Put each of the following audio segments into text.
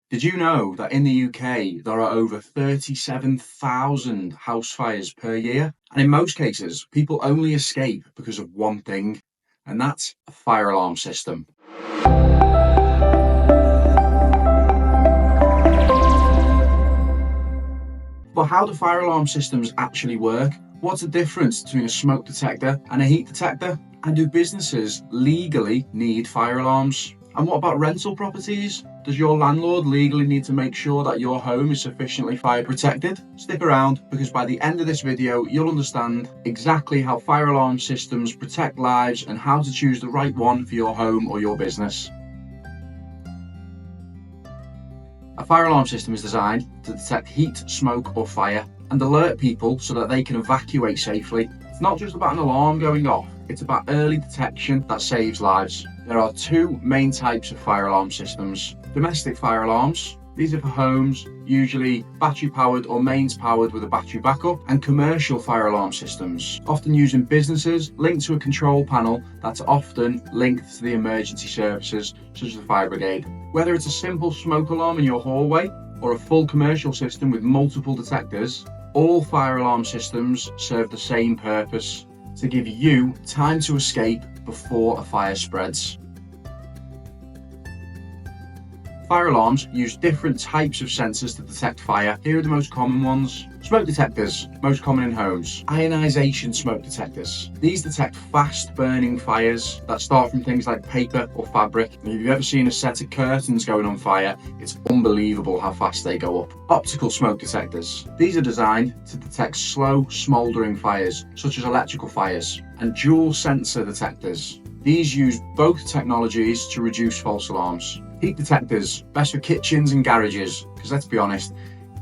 Did you know that in the UK there are over 37,000 house fires per year? And in most cases, people only escape because of one thing, and that's a fire alarm system. But how do fire alarm systems actually work? What's the difference between a smoke detector and a heat detector? And do businesses legally need fire alarms? And what about rental properties? Does your landlord legally need to make sure that your home is sufficiently fire protected? Stick around, because by the end of this video, you'll understand exactly how fire alarm systems protect lives and how to choose the right one for your home or your business. A fire alarm system is designed to detect heat, smoke or fire and alert people so that they can evacuate safely. It's not just about an alarm going off, it's about early detection that saves lives. There are two main types of fire alarm systems. Domestic fire alarms, these are for homes, usually battery powered or mains powered with a battery backup, and commercial fire alarm systems, often used in businesses, linked to a control panel that's often linked to the emergency services, such as the fire brigade. Whether it's a simple smoke alarm in your hallway or a full commercial system with multiple detectors, all fire alarm systems serve the same purpose: to give you time to escape before a fire spreads. Fire alarms use different types of sensors to detect fire. Here are the most common ones. Smoke detectors, most common in homes. Ionization smoke detectors. These detect fast burning fires that start from things like paper or fabric. And if you've ever seen a set of curtains going on fire, it's unbelievable how fast they go up. Optical smoke detectors. These are designed to detect slow, smouldering fires, such as electrical fires. And dual sensor detectors. These use both technologies to reduce false alarms. Heat detectors, best for kitchens and garages, because let's be honest,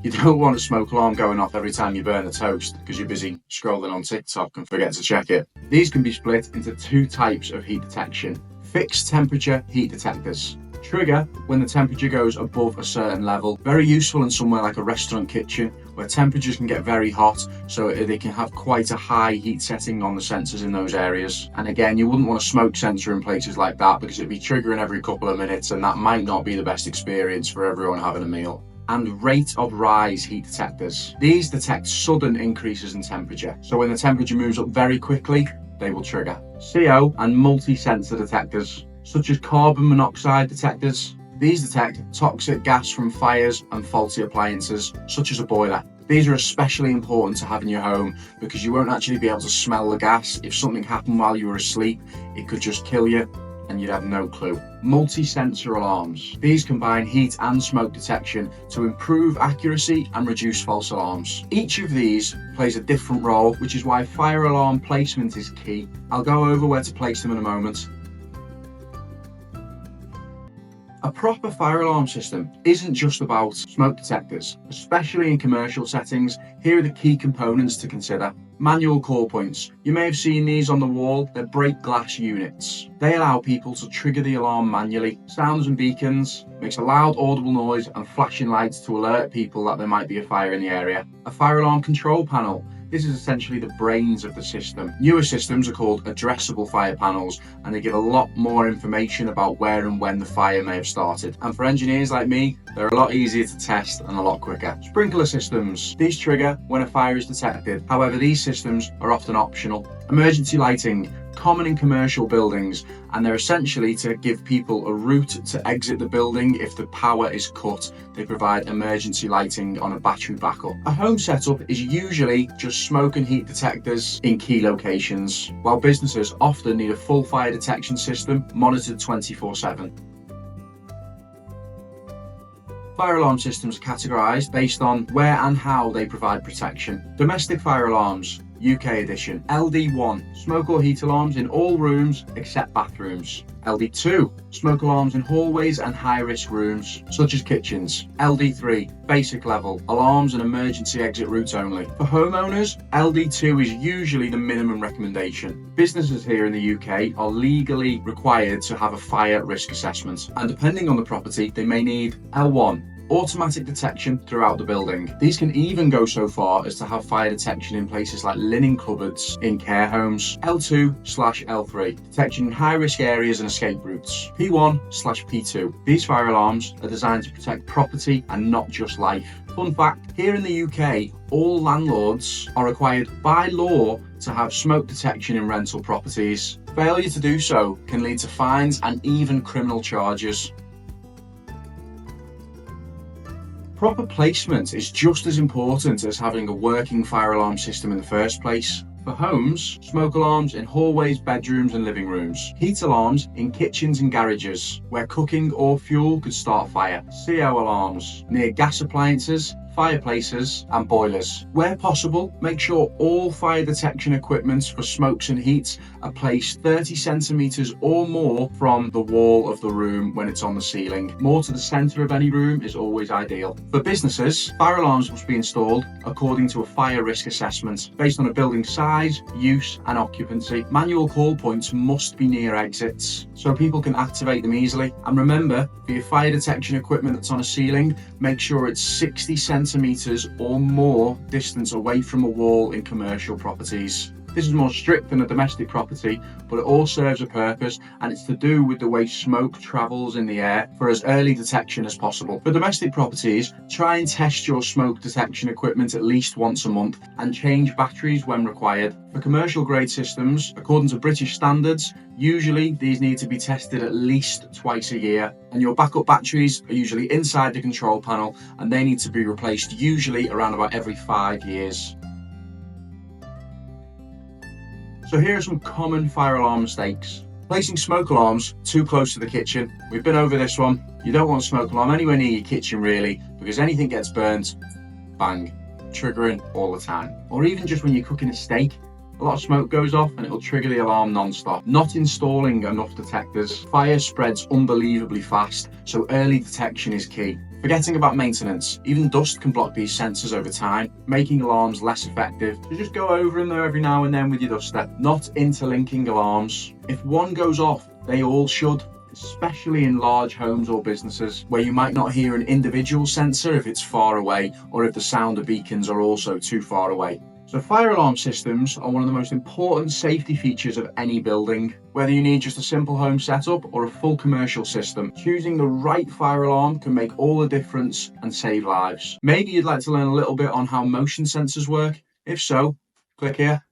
you don't want a smoke alarm going off every time you burn a toast because you're busy scrolling on TikTok and forget to check it. These can be split into two types of heat detection. Fixed temperature heat detectors. Trigger when the temperature goes above a certain level. Very useful in somewhere like a restaurant kitchen where temperatures can get very hot, so they can have quite a high heat setting on the sensors in those areas. And again, you wouldn't want a smoke sensor in places like that because it'd be triggering every couple of minutes, and that might not be the best experience for everyone having a meal. And rate of rise heat detectors. These detect sudden increases in temperature, so when the temperature moves up very quickly, they will trigger. CO and multi-sensor detectors, such as carbon monoxide detectors. These detect toxic gas from fires and faulty appliances, such as a boiler. These are especially important to have in your home because you won't actually be able to smell the gas. If something happened while you were asleep, it could just kill you and you'd have no clue. Multi-sensor alarms. These combine heat and smoke detection to improve accuracy and reduce false alarms. Each of these plays a different role, which is why fire alarm placement is key. I'll go over where to place them in a moment. A proper fire alarm system isn't just about smoke detectors, especially in commercial settings. Here are the key components to consider. Manual call points. You may have seen these on the wall. They're break glass units. They allow people to trigger the alarm manually. Sounds and beacons makes a loud audible noise and flashing lights to alert people that there might be a fire in the area. A fire alarm control panel. This is essentially the brains of the system. Newer systems are called addressable fire panels, and they give a lot more information about where and when the fire may have started. And for engineers like me, they're a lot easier to test and a lot quicker. Sprinkler systems. These trigger when a fire is detected. However, these systems are often optional. Emergency lighting. Common in commercial buildings, and they're essentially to give people a route to exit the building if the power is cut. They provide emergency lighting on a battery backup. A home setup is usually just smoke and heat detectors in key locations, while businesses often need a full fire detection system monitored 24/7. Fire alarm systems are categorised based on where and how they provide protection. Domestic fire alarms, UK edition. LD1, smoke or heat alarms in all rooms except bathrooms. LD2, smoke alarms in hallways and high-risk rooms, such as kitchens. LD3, basic level, alarms and emergency exit routes only. For homeowners, LD2 is usually the minimum recommendation. Businesses here in the UK are legally required to have a fire risk assessment, and depending on the property, they may need L1, automatic detection throughout the building. These can even go so far as to have fire detection in places like linen cupboards in care homes. L2/L3, detection in high-risk areas and escape routes. P1/P2. These fire alarms are designed to protect property and not just life. Fun fact, here in the UK, all landlords are required by law to have smoke detection in rental properties. Failure to do so can lead to fines and even criminal charges. Proper placement is just as important as having a working fire alarm system in the first place. For homes, smoke alarms in hallways, bedrooms and living rooms. Heat alarms in kitchens and garages, where cooking or fuel could start fire. CO alarms near gas appliances, fireplaces and boilers. Where possible, make sure all fire detection equipment for smokes and heats are placed 30 centimeters or more from the wall of the room when it's on the ceiling. More to the center of any room is always ideal. For businesses, fire alarms must be installed according to a fire risk assessment based on a building's size, use and occupancy. Manual call points must be near exits so people can activate them easily. And remember, for your fire detection equipment that's on a ceiling, make sure it's 60 centimeters or more distance away from a wall in commercial properties. This is more strict than a domestic property, but it all serves a purpose, and it's to do with the way smoke travels in the air for as early detection as possible. For domestic properties, try and test your smoke detection equipment at least once a month and change batteries when required. For commercial grade systems, according to British standards, usually these need to be tested at least twice a year, and your backup batteries are usually inside the control panel and they need to be replaced usually around about every 5 years. So here are some common fire alarm mistakes. Placing smoke alarms too close to the kitchen. We've been over this one. You don't want a smoke alarm anywhere near your kitchen really, because anything gets burnt, bang, triggering all the time. Or even just when you're cooking a steak, a lot of smoke goes off and it'll trigger the alarm non-stop. Not installing enough detectors. Fire spreads unbelievably fast, so early detection is key. Forgetting about maintenance. Even dust can block these sensors over time, making alarms less effective. So just go over them there every now and then with your duster. Not interlinking alarms. If one goes off, they all should. Especially in large homes or businesses, where you might not hear an individual sensor if it's far away, or if the sound of beacons are also too far away. So fire alarm systems are one of the most important safety features of any building. Whether you need just a simple home setup or a full commercial system, choosing the right fire alarm can make all the difference and save lives. Maybe you'd like to learn a little bit on how motion sensors work? If so, click here.